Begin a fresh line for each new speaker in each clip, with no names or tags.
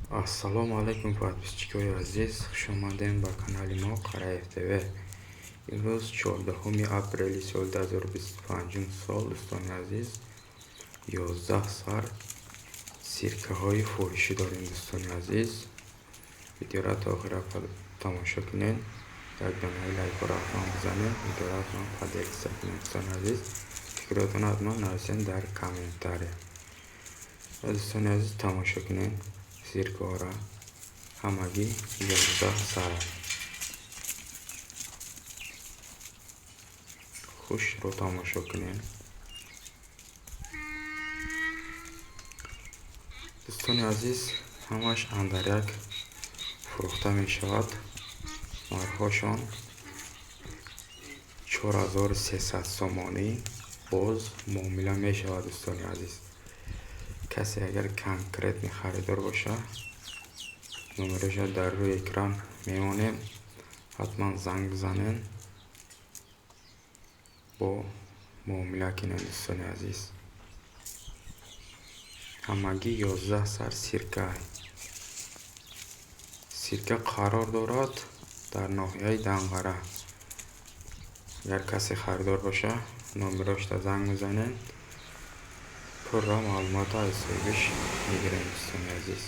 ассалому алайкум подписчикои азиз, хуш омадем ба канали мо Қараев ТВ. имрӯз 14 апрели соли 2025 сол, дӯстони азиз, 11 сар сиркаҳои фурӯшӣ дорем. дӯстони азиз, видеоро то охира тамошо кунед, як донаи лайкро ратман бизанед, видеоро ратман поделиса кунед. дӯстони азиз, фикротонро ратман нависед дар комментария. дӯстони азиз, тамошо кунед сиркаҳоро, ҳамагӣ 11 сар. хушро тамошо кунед. дӯстони азиз, ҳамаш андаряк фурӯхта мешавад. нархҳошон 4300 сомонӣ боз муомила мешавад. дӯстони азиз, касе агар конкретни харидор боша, номероша дар рӯи экран мемонем, ҳатман занг бизанед, бо муомила кунед. дӯстони азиз, ҳамагӣ 11 сар сирка қарор дорад дар ноҳияи Данғара. агар касе харидор боша, номерошда занг мезанед, пурра маълумота аз ҳисобиш мегирем. дӯстони азиз,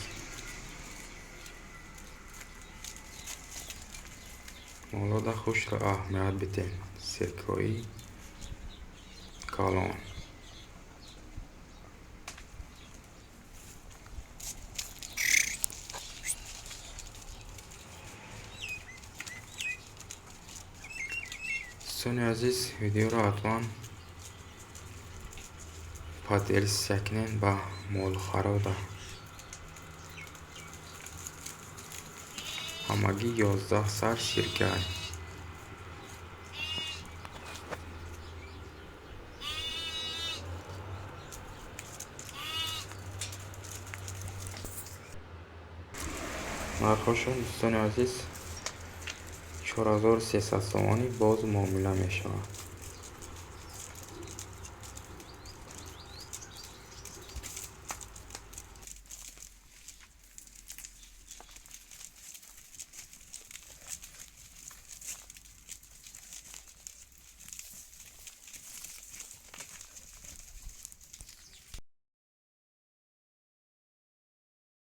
молода хушро аҳамият бидем. сиркаҳои калон. дӯстони азиз, видеоро ҳатман поделиса кунед ба молхарода. ҳамагӣ 11 сар сирка. нархҳошон, дӯстони азиз, 4300 сомонӣ боз муомила мешавад.